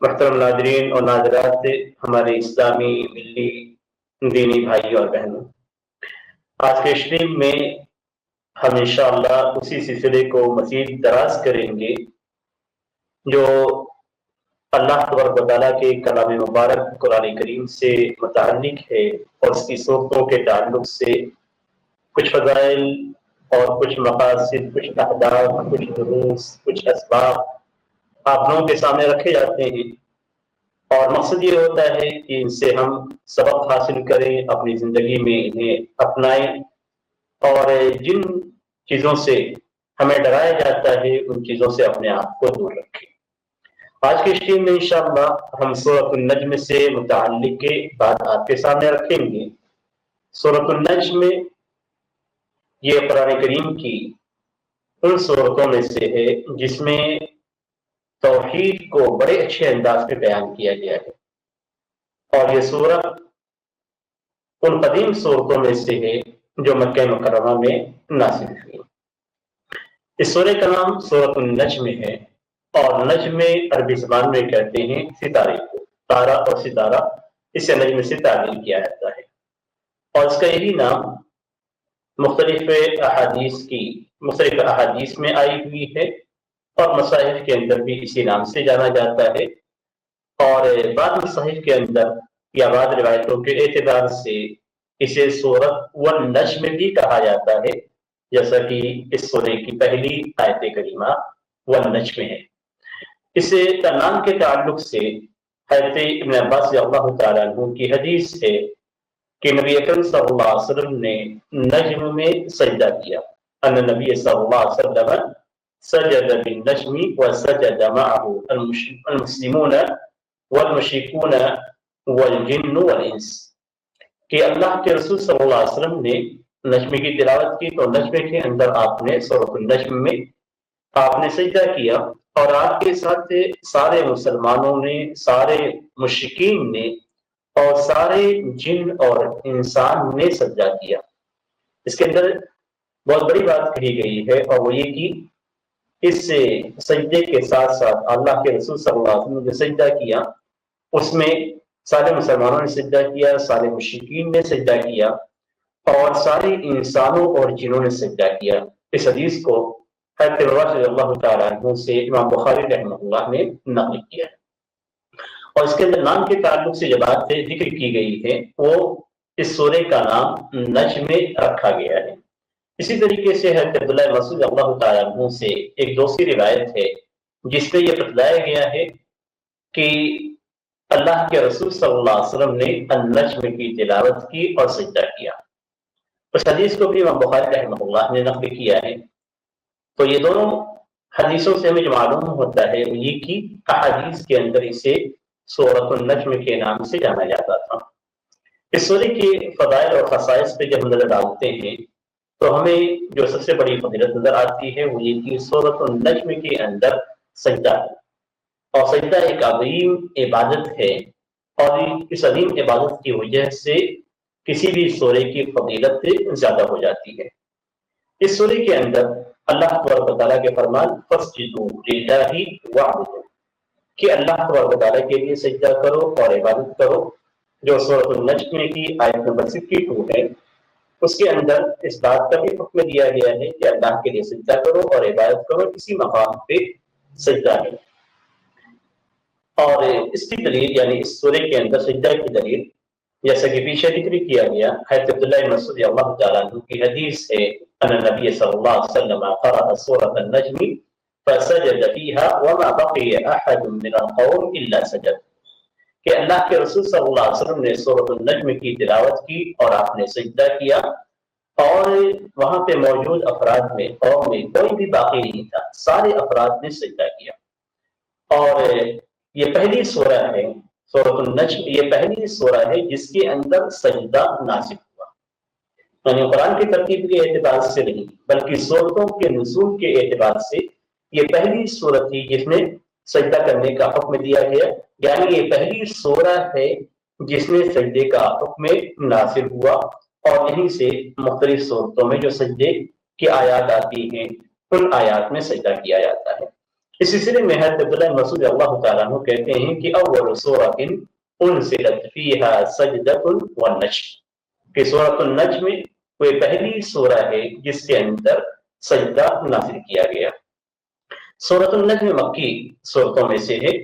محترم ناظرین اور ناظرات، ہمارے اسلامی ملی دینی بھائی اور بہنوں، آج کے اسٹریم میں ہم انشاءاللہ اسی سلسلے کو مزید دراز کریں گے جو اللہ تبارک و تعالیٰ کے کلام مبارک قرآن کریم سے متعلق ہے، اور اس کی صورتوں کے تعلق سے کچھ فضائل اور کچھ مقاصد، کچھ اہداف، کچھ دروس، کچھ اسباب آپ لوگوں کے سامنے رکھے جاتے ہیں، اور مقصد یہ ہوتا ہے کہ ان سے ہم سبق حاصل کریں، اپنی زندگی میں انہیں اپنائیں، اور جن چیزوں سے ہمیں ڈرایا جاتا ہے ان چیزوں سے اپنے آپ کو دور رکھیں۔ آج کے اسٹریم میں انشاءاللہ ہم سورۃ النجم سے متعلق بات آپ کے سامنے رکھیں گے۔ سورۃ النجم یہ قرآن کریم کی ان صورتوں میں سے ہے جس میں توحید کو بڑے اچھے انداز میں بیان کیا گیا ہے، اور یہ سورت ان قدیم صورتوں میں سے ہے جو مکہ مکرمہ میں نازل ہوئی۔ اس سورہ کا نام سورۃ النجم ہے، اور نجم عربی زبان میں کہتے ہیں ستارے کو، تارا اور ستارہ، اس سے نجم سے تعبیر کیا جاتا ہے، اور اس کا یہی نام مختلف احادیث میں آئی ہوئی ہے، اور مصاحف کے اندر بھی اسی نام سے جانا جاتا ہے، اور بعض مصاحف کے اندر یا بعض روایتوں کے اعتبار سے اسے سورۃ والنجم بھی کہا جاتا ہے، جیسا کہ اس سورہ کی پہلی آیت کریمہ والنجم ہے۔ اس کا نام کے تعلق سے حضرت ابن عباس رضی اللہ تعالیٰ عنہ کی حدیث ہے کہ نبی اکرم صلی اللہ علیہ وسلم نے نجم میں سجدہ کیا، ان نبی صلی اللہ علیہ وسلم سجد بالنجم وسجد معه المسلمون والمشركون والجن والانس، کہ اللہ کے رسول صلی اللہ علیہ وسلم نے نجم کی تلاوت کی تو نجم کے اندر آپ نے سورۃ النجم میں آپ نے سجدہ کیا، اور آپ کے ساتھ سارے مسلمانوں نے، سارے مشرکین نے، اور سارے جن اور انسان نے سجدہ کیا۔ اس کے اندر بہت بڑی بات کہی گئی ہے، اور وہ یہ کہ اس سجدے کے ساتھ ساتھ اللہ کے رسول صلی اللہ علیہ وسلم نے سجدہ کیا، اس میں سارے مسلمانوں نے سجدہ کیا، سارے مشرکین نے سجدہ کیا، اور سارے انسانوں اور جنوں نے سجدہ کیا۔ اس حدیث کو حضرت عمر رضی اللہ تعالیٰ عنہ سے امام بخاری رحمہ اللہ نے نقل کیا ہے، اور اس کے اندر نام کے تعلق سے جو بات ذکر کی گئی ہے وہ اس سورہ کا نام نجم رکھا گیا ہے۔ اسی طریقے سے حضرت عبداللہ مسعود اللہ تعالیٰ عنہ سے ایک دوسری روایت ہے جس میں یہ بتلایا گیا ہے کہ اللہ کے رسول صلی اللہ علیہ وسلم نے النجم کی تلاوت کی اور سجدہ کیا۔ اس حدیث کو بھی امام بخاری رحمہ اللہ نے نقل کیا ہے۔ تو یہ دونوں حدیثوں سے ہمیں جو معلوم ہوتا ہے وہ یہ کہ احادیث کے اندر اسے سورۃ النجم کے نام سے جانا جاتا تھا۔ اس سورہ کے فضائل اور خصائص پہ جب ہم نظر ڈالتے ہیں تو ہمیں جو سب سے بڑی فضیلت نظر آتی ہے وہ یہ کہ سورۃ النجم کے اندر سجدہ ہے، اور سجدہ ایک عظیم عبادت ہے، اور اس عظیم عبادت کی وجہ سے کسی بھی سورہ کی فضیلت زیادہ ہو جاتی ہے۔ اس سورہ کے اندر اللہ تبارک و تعالیٰ کے فرمان فَاسْجُدُوا لِلَّهِ وَاعْبُدُوا، کہ اللہ تبارک و تعالیٰ کے لیے سجدہ کرو اور عبادت کرو، جو سورۃ النجم کی آیت نمبر 62 ہے، اس کے اندر اس بات کا بھی حکم دیا گیا ہے کہ اللہ کے لیے سجدہ کرو اور عبادت کرو، اسی مقام پہ سجدہ ہے۔ اور اس کی دلیل یعنی اس سورہ کے اندر سجدہ کی دلیل جیسا کہ پیچھے ذکر کیا گیا، حضرت عبداللہ بن مسعود اللہ تعالیٰ عنہ کی حدیث ہے ان نبی صلی اللہ علیہ وسلم قرأ سورۃ النجم فسجد فيها وما بقي احد من القوم الا سجد، کہ اللہ کے رسول صلی اللہ علیہ وسلم نے سورۃ النجم کی تلاوت کی اور آپ نے سجدہ کیا، اور وہاں پہ موجود افراد میں، قوم میں کوئی بھی باقی نہیں تھا، سارے افراد نے سجدہ کیا۔ اور یہ پہلی سورہ ہے سورۃ النجم، یہ پہلی سورہ ہے جس کے اندر سجدہ نازل ہوا، یعنی قرآن کی ترتیب کے اعتبار سے نہیں بلکہ سورتوں کے نزول کے اعتبار سے یہ پہلی سورت تھی جس میں سجدہ کرنے کا حکم دیا گیا، یعنی یہ پہلی سورہ ہے جس میں سجدے کا حکم نازل ہوا، اور یہیں سے مختلف سورتوں میں جو سجدے کی آیات آتی ہیں ان آیات میں سجدہ کیا جاتا ہے۔ اس سلسلے میں حضرت عبداللہ بن مسعود اللہ تعالیٰ عنہ کہتے ہیں کہ اول سورۃ انزلت فیہا سجدۃ والنجم، کہ سورۃ النجم میں کوئی پہلی سورہ ہے جس کے اندر سجدہ نازل کیا گیا۔ سورۃ النجم مکی صورتوں میں سے ہے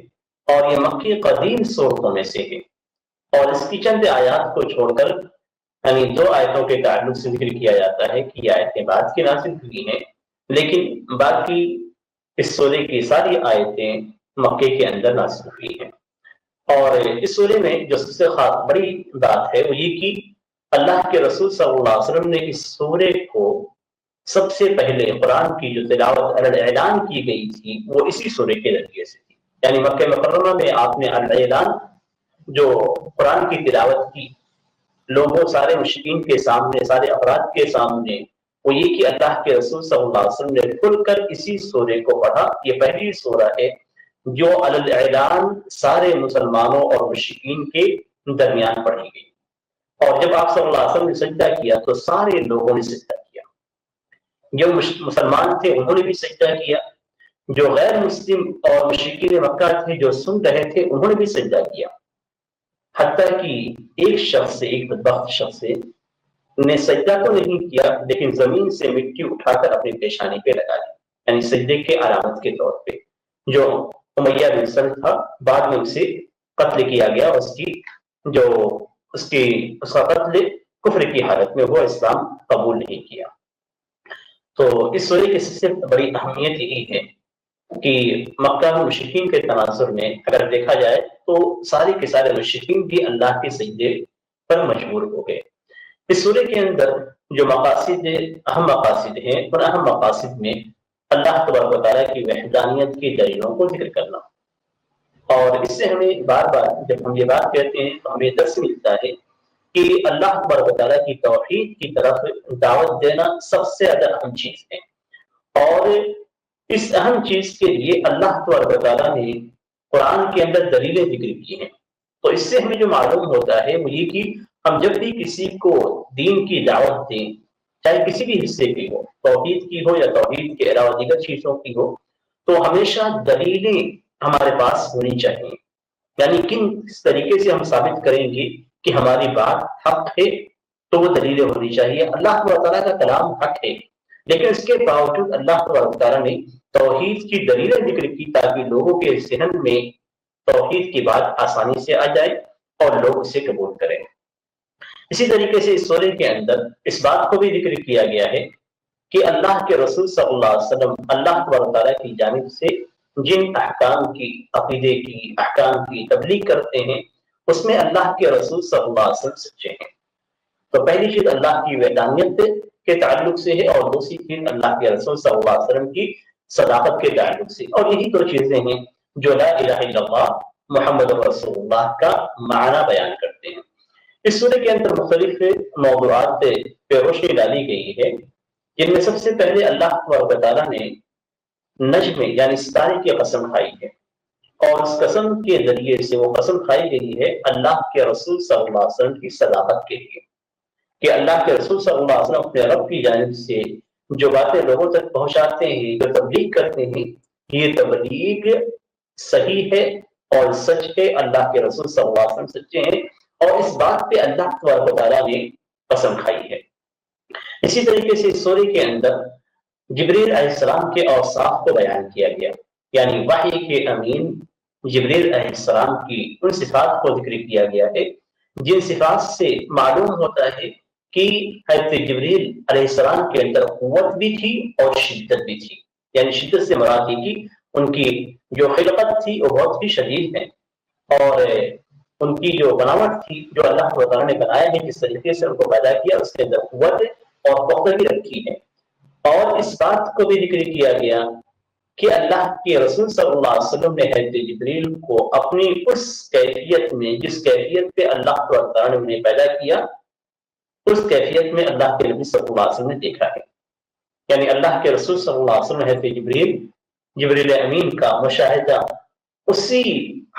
اور یہ مکی قدیم صورتوں میں سے ہے، اور اس کی چند آیات کو چھوڑ کر یعنی 2 آیتوں کے تعلق سے ذکر کیا جاتا ہے کہ یہ آیتیں بعد کی نازل ہوئی ہیں، لیکن باقی اس سورے کی ساری آیتیں مکے کے اندر نازل ہوئی ہیں۔ اور اس سورے میں جو سب سے بڑی بات ہے وہ یہ کہ اللہ کے رسول صلی اللہ علیہ وسلم نے اس سورے کو سب سے پہلے قرآن کی جو تلاوت اعلان کی گئی تھی وہ اسی سورے کے ذریعے سے تھی، یعنی مکہ مکرمہ میں آپ نے اعلان جو قرآن کی تلاوت کی لوگوں سارے مشرکین کے سامنے، سارے افراد کے سامنے، وہ یہ کہ اللہ کے رسول صلی اللہ علیہ وسلم نے کھل کر اسی سورے کو پڑھا۔ یہ پہلی سورہ ہے جو اعلان سارے مسلمانوں اور مشرکین کے درمیان پڑھی گئی، اور جب آپ صلی اللہ علیہ وسلم نے سجدہ کیا تو سارے لوگوں نے سجدہ کیا، جو مسلمان تھے انہوں نے بھی سجدہ کیا، جو غیر مسلم اور مشرکین مکہ تھے جو سن رہے تھے انہوں نے بھی سجدہ کیا، حتیٰ کہ ایک شخص سے، ایک بدبخت شخص سے نے سجدہ تو نہیں کیا لیکن زمین سے مٹی اٹھا کر اپنی پیشانی پہ لگا دی، یعنی سجدے کے علامت کے طور پہ، جو امیہ بن سلط تھا، بعد میں اسے قتل کیا گیا، اس کا قتل کفر کی حالت میں، وہ اسلام قبول نہیں کیا۔ تو اس سورے کی سب سے بڑی اہمیت یہی ہے کہ مکہ میں مشرکین کے تناظر میں اگر دیکھا جائے تو سارے کے سارے مشرکین بھی اللہ کے سجدے پر مجبور ہو گئے۔ اس سورے کے اندر جو مقاصد، اہم مقاصد ہیں، ان اہم مقاصد میں اللہ تبارک و تعالیٰ کی وحدانیت کی دلیلوں کو ذکر کرنا، اور اس سے ہمیں بار بار جب ہم یہ بات کہتے ہیں تو ہمیں درس ملتا ہے کہ اللہ تبارک و تعالیٰ کی توحید کی طرف دعوت دینا سب سے زیادہ اہم چیز ہے، اور اس اہم چیز کے لیے اللہ تبارک و تعالیٰ نے قرآن کے اندر دلیلیں ذکر کی ہیں۔ تو اس سے ہمیں جو معلوم ہوتا ہے وہ یہ کہ ہم جب بھی کسی کو دین کی دعوت دیں، چاہے کسی بھی حصے کی ہو، توحید کی ہو یا توحید کے علاوہ دیگر چیزوں کی ہو، تو ہمیشہ دلیلیں ہمارے پاس ہونی چاہیے، یعنی کس طریقے سے ہم ثابت کریں گے کہ ہماری بات حق ہے، تو وہ دلیلیں ہونی چاہیے۔ اللہ تعالیٰ کا کلام حق ہے، لیکن اس کے باوجود اللہ تعالیٰ نے توحید کی دلیلیں ذکر کی تاکہ لوگوں کے ذہن میں توحید کی بات آسانی سے آ جائے اور لوگ اسے قبول کریں۔ اسی طریقے سے اس سورے کے اندر اس بات کو بھی ذکر کیا گیا ہے کہ اللہ کے رسول صلی اللہ علیہ وسلم اللہ تعالیٰ کی جانب سے جن احکام کی، عقیدے کی، احکام کی تبلیغ کرتے ہیں اس میں اللہ کے رسول صلی اللہ علیہ وسلم سچے ہیں۔ تو پہلی چیز اللہ کی وحدانیت کے تعلق سے ہے، اور دوسری چیز اللہ کے رسول صلی اللہ علیہ وسلم کی صداقت کے تعلق سے، اور یہی 2 چیزیں ہیں جو لا الہ الا اللہ محمد رسول اللہ کا معنی بیان کرتے ہیں۔ اس سورے کے اندر مختلف موضوعات پہ روشنی ڈالی گئی ہے، جن میں سب سے پہلے اللہ تبارک و تعالیٰ نے نجم یعنی ستارے کی قسم کھائی ہے، اور اس قسم کے ذریعے سے وہ قسم کھائی گئی ہے اللہ کے رسول صلی اللہ علیہ وسلم کی صداقت کے لیے، کہ اللہ کے رسول صلی اللہ علیہ وسلم اپنے رب کی جانب سے جو باتیں لوگوں تک پہنچاتے ہیں، جو تبلیغ کرتے ہیں، یہ تبلیغ صحیح ہے اور سچ ہے، اللہ کے رسول صلی اللہ علیہ وسلم سچے ہیں، اور اس بات پہ اللہ تبارک و تعالیٰ نے قسم کھائی ہے۔ اسی طریقے سے اس سورے کے اندر جبریل علیہ السلام کے اوصاف کو بیان کیا گیا، یعنی وحی کے امین جبریل علیہ السلام کی ان صفات کو ذکر کیا گیا ہے جن صفات سے معلوم ہوتا ہے کہ حضرت جبریل علیہ السلام کے اندر قوت بھی تھی اور شدت بھی تھی، یعنی شدت سے مراد یہ کہ ان کی جو خلقت تھی وہ بہت ہی شدید ہے، اور ان کی جو بناوٹ تھی، جو اللہ تعالیٰ نے بنایا ہے، جس طریقے سے ان کو پیدا کیا، اس کے اندر قوت اور پختگی رکھی ہے۔ اور اس بات کو بھی ذکر کیا گیا کہ اللہ کے رسول صلی اللہ علیہ وسلم نے حضرت جبریل کو اپنی اس کیفیت میں، جس کیفیت پہ اللہ تعالیٰ نے انہیں پیدا کیا، اس کیفیت میں اللہ کے نبی صلی اللہ علیہ وسلم نے دیکھا ہے، یعنی اللہ کے رسول صلی اللہ علیہ وسلم نے حضرت جبریل امین کا مشاہدہ اسی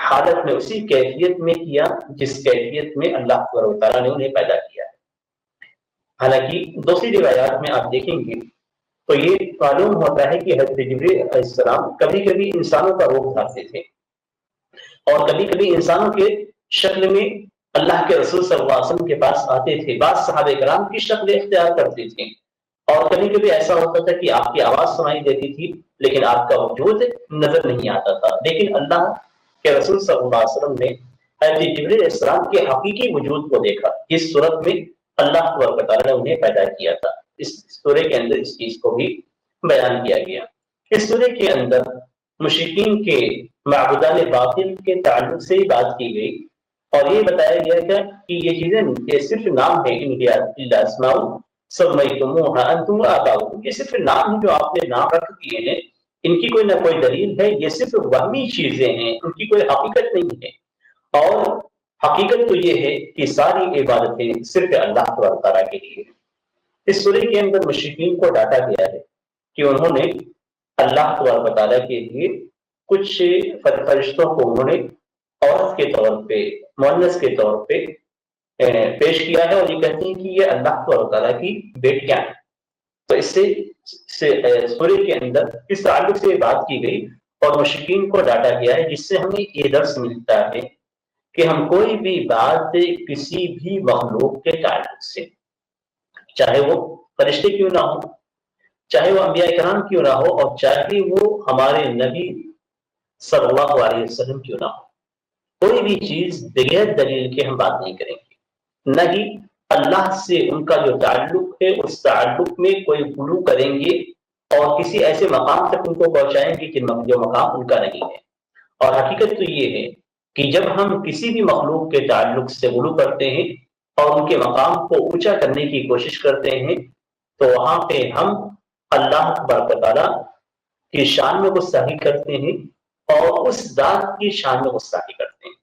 حالت میں، اسی کیفیت میں کیا جس کیفیت میں اللہ تعالیٰ نے انہیں پیدا کیا ہے۔ حالانکہ دوسری روایات میں آپ دیکھیں گے تو یہ معلوم ہوتا ہے کہ حضرت جبریل علیہ السلام کبھی کبھی انسانوں کا روپ دھارتے تھے اور کبھی کبھی انسانوں کے شکل میں اللہ کے رسول صلی اللہ علیہ وسلم کے پاس آتے تھے، بعض صحابہ کرام کی شکل اختیار کرتے تھے، اور کبھی کبھی ایسا ہوتا تھا کہ آپ کی آواز سنائی دیتی تھی لیکن آپ کا وجود نظر نہیں آتا تھا۔ لیکن اللہ کے رسول صلی اللہ علیہ وسلم نے حضرت جبریل علیہ السلام کے حقیقی وجود کو دیکھا جس صورت میں اللہ تبارک و تعالیٰ نے انہیں پیدا کیا تھا۔ اس سورے کے اندر اس چیز کو بھی بیان کیا گیا۔ اس سورے کے اندر مشرکین کے معبودان باطل کے تعلق سے ہی بات کی گئی اور یہ بتایا گیا تھا کہ یہ چیزیں یہ صرف نام ہے، ان ہی الا اسماء سمیتموها انتم وآباؤکم، یہ صرف نام ہے جو آپ نے نام رکھ دیے ہیں، ان کی کوئی نہ کوئی دلیل ہے، یہ صرف وہمی چیزیں ہیں، ان کی کوئی حقیقت نہیں ہے۔ اور حقیقت تو یہ ہے کہ ساری عبادتیں صرف اللہ تبارک تعالیٰ کے لیے ہیں۔ اس سورے کے اندر مشرکین کو ڈانٹا گیا ہے کہ انہوں نے اللہ تبارک تعالیٰ کے لیے کچھ فرشتوں کو انہوں نے عورت کے طور پہ، مؤنث کے طور پہ پیش کیا ہے اور یہ کہتے ہیں کہ یہ اللہ تبارک تعالیٰ کی بیٹیاں ہیں۔ تو اس سے سورے کے اندر اس تعلق سے بات کی گئی اور مشرکین کو ڈانٹا گیا ہے، جس سے ہمیں یہ درس ملتا ہے کہ ہم کوئی بھی بات کسی بھی مخلوق کے تعلق سے، چاہے وہ فرشتے کیوں نہ ہو، چاہے وہ انبیاء کرام کیوں نہ ہو، اور چاہے وہ ہمارے نبی صلی اللہ علیہ وسلم کیوں نہ ہو، کوئی بھی چیز بغیر دلیل کے ہم بات نہیں کریں گے، نہ ہی اللہ سے ان کا جو تعلق ہے اس تعلق میں کوئی غلو کریں گے اور کسی ایسے مقام تک ان کو پہنچائیں گے کہ جو مقام ان کا نہیں ہے۔ اور حقیقت تو یہ ہے کہ جب ہم کسی بھی مخلوق کے تعلق سے غلو کرتے ہیں اور ان کے مقام کو اونچا کرنے کی کوشش کرتے ہیں تو وہاں پہ ہم اللہ تبارک تعالیٰ کی شان میں گستاخی کرتے ہیں اور اس ذات کی شان میں گستاخی کرتے ہیں۔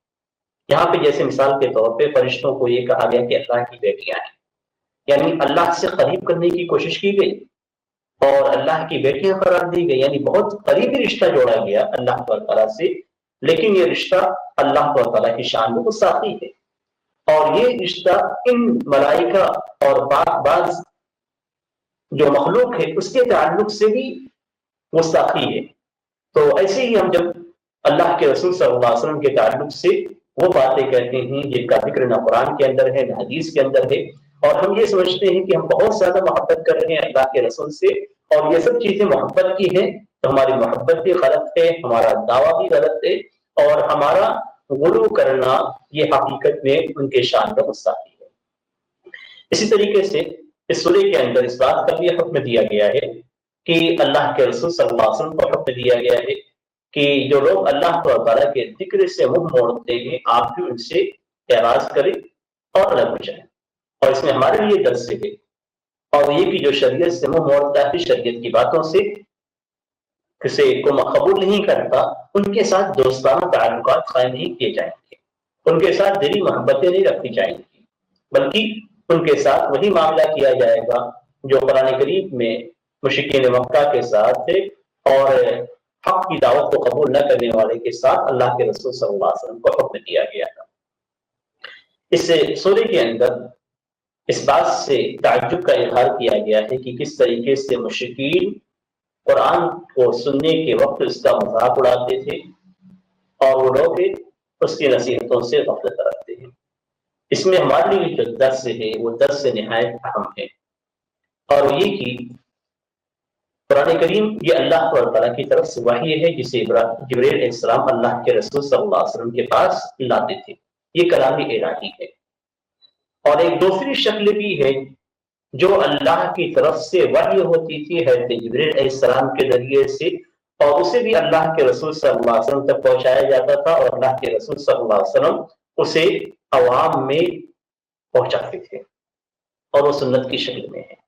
یہاں پہ جیسے مثال کے طور پہ فرشتوں کو یہ کہا گیا کہ اللہ کی بیٹیاں ہیں، یعنی اللہ سے قریب کرنے کی کوشش کی گئی اور اللہ کی بیٹیاں قرار دی گئی، یعنی بہت قریبی رشتہ جوڑا گیا اللہ تعالیٰ سے، لیکن یہ رشتہ اللہ تعالیٰ کی شان میں گستاخی ہے۔ اور یہ رشتہ ان ملائکہ اور بعض جو مخلوق ہے اس کے تعلق سے بھی گستاخی ہے۔ تو ایسے ہی ہم جب اللہ کے رسول صلی اللہ علیہ وسلم کے تعلق سے وہ باتیں کہتے ہیں جن کا ذکر نہ قرآن کے اندر ہے نہ حدیث کے اندر ہے، اور ہم یہ سمجھتے ہیں کہ ہم بہت زیادہ محبت کر رہے ہیں اللہ کے رسول سے اور یہ سب چیزیں محبت کی ہیں، تو ہماری محبت بھی غلط ہے، ہمارا دعویٰ بھی غلط ہے اور ہمارا غلو کرنا یہ حقیقت میں ان کے شان کا گستاخی ہے۔ اسی طریقے سے اس سورے کے اندر اس بات کا بھی حکم دیا گیا ہے کہ اللہ کے رسول صلی اللہ علیہ وسلم کو حکم دیا گیا ہے کہ جو لوگ اللہ تعالیٰ کے ذکر سے منہ موڑتے ہیں آپ بھی ان سے اعراض کریں اور الگ ہو جائیں۔ اور اس میں ہمارے لیے درس ہے اور یہ کہ جو شریعت سے منہ موڑتا ہے، شریعت کی باتوں سے کسی کو قبول نہیں کرتا، ان کے ساتھ دوستانہ تعلقات قائم نہیں کیے جائیں گے، ان کے ساتھ دلی محبتیں نہیں رکھی جائیں گی، بلکہ ان کے ساتھ وہی معاملہ کیا جائے گا جو قرآن کریم میں مشرکین مکہ کے ساتھ اور حق کی دعوت کو قبول نہ کرنے والے کے ساتھ اللہ کے رسول صلی اللہ علیہ وسلم کو حکم دیا گیا تھا۔ اس سورے کے اندر اس بات سے تعجب کا اظہار کیا گیا ہے کہ کس طریقے سے مشرکین قرآن کو سننے کے وقت اس کا مذاق اڑاتے تھے اور وہ لوگ اس کی نصیحتوں سے غفلت رکھتے ہیں۔ اس میں ہمارے لیے جو درس ہے وہ درس نہایت اہم ہے، اور یہ کہ قرآن کریم یہ اللہ تعالیٰ کی طرف سے وحی ہے جسے جبریل علیہ السلام اللہ کے رسول صلی اللہ علیہ وسلم کے پاس لاتے تھے، یہ کلام الہی ہے۔ اور ایک دوسری شکل بھی ہے جو اللہ کی طرف سے وحی ہوتی تھی حضرت جبریل علیہ السلام کے ذریعے سے، اور اسے بھی اللہ کے رسول صلی اللہ علیہ وسلم تک پہنچایا جاتا تھا اور اللہ کے رسول صلی اللہ علیہ وسلم اسے عوام میں پہنچاتے تھے اور وہ سنت کی شکل میں ہے۔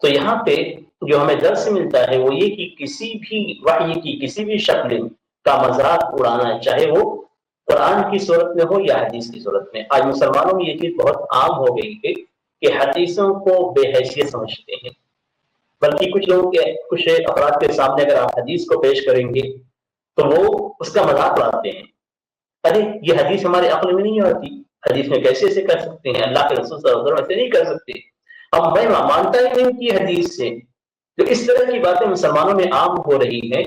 تو یہاں پہ جو ہمیں درس ملتا ہے وہ یہ کہ کسی بھی وحی کی کسی بھی شکل کا مذاق اڑانا، چاہے وہ قرآن کی صورت میں ہو یا حدیث کی صورت میں، آج مسلمانوں میں یہ چیز بہت عام ہو گئی ہے کہ حدیثوں کو بے حیثیت سمجھتے ہیں، بلکہ کچھ لوگوں کے کچھ افراد کے سامنے اگر آپ حدیث کو پیش کریں گے تو وہ اس کا مذاق اڑاتے ہیں، ارے یہ حدیث ہمارے عقل میں نہیں آتی، حدیث میں کیسے ایسے کر سکتے ہیں، اللہ کے رسول صلی اللہ علیہ وسلم ایسے نہیں کر سکتے، اب میں مانتا ہی نہیں کہ حدیث سے، تو اس طرح کی باتیں مسلمانوں میں عام ہو رہی ہیں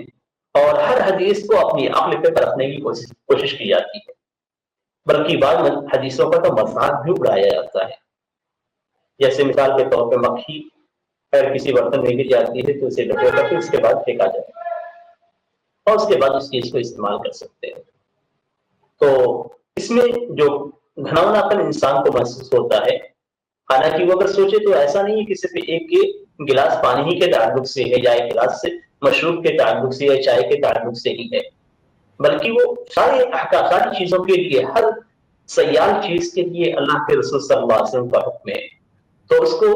اور ہر حدیث کو اپنی عقل پہ پرکھنے کی کوشش کی جاتی ہے، بلکہ بعض حدیثوں کا تو مذاق بھی اڑایا جاتا ہے. جیسے مثال کے طور پہ مکھی اگر کسی برتن میں گر جاتی ہے تو اسے ڈبو کر کے اس کے بعد پھینکا جاتا ہے اور اس کے بعد اس چیز کو استعمال کر سکتے ہیں. تو اس میں جو گھناؤنا پن انسان کو محسوس ہوتا ہے، حالانکہ وہ اگر سوچے تو ایسا نہیں ہے کہ صرف ایک گلاس پانی ہی کے تعلق سے ہے یا ایک گلاس سے مشروب کے تعلق سے یا چائے کے تعلق سے ہی ہے، بلکہ وہ سارے ساری چیزوں کے لیے، ہر سیال چیز کے لیے اللہ کے رسول صلی اللہ علیہ وسلم کا حکم ہے. تو اس کو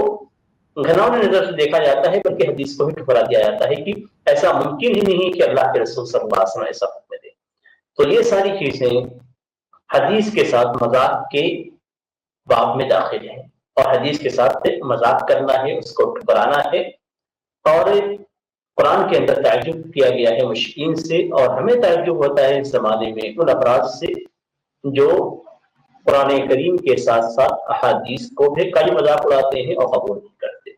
گھناؤنی نظر سے دیکھا جاتا ہے، بلکہ حدیث کو بھی ٹھکرا دیا جاتا ہے کہ ایسا ممکن ہی نہیں کہ اللہ کے رسول صلی اللہ علیہ وسلم ایسا حکم دے. تو یہ ساری چیزیں حدیث کے ساتھ مذاق کے باب میں داخل ہیں، اور حدیث کے ساتھ مذاق کرنا ہے، اس کو ٹھکرانا ہے. اور قرآن کے اندر تعجب کیا گیا ہے مشرکین سے، اور ہمیں تعجب ہوتا ہے اس زمانے میں ان افراد سے جو قرآن کریم کے ساتھ ساتھ احادیث کو بھی کئی مذاق اڑاتے ہیں اور قبول نہیں کرتے.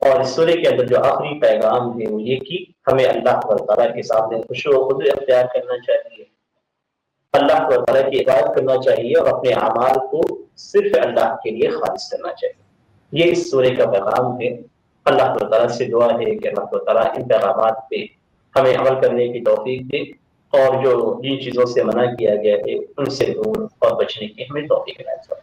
اور اس سورے کے اندر جو آخری پیغام ہے وہ یہ کہ ہمیں اللہ تعالیٰ کے سامنے خشوع و خضوع اختیار کرنا چاہیے، اللہ تعالیٰ کی عبادت کرنا چاہیے اور اپنے اعمال کو صرف اللہ کے لیے خالص کرنا چاہیے. یہ اس سورے کا پیغام ہے. اللہ تعالیٰ سے دعا ہے کہ اللہ تعالیٰ ان پیغامات پہ ہمیں عمل کرنے کی توفیق دے، اور جو جن چیزوں سے منع کیا گیا ہے ان سے دور اور بچنے کی ہمیں توفیق عطا فرمائے.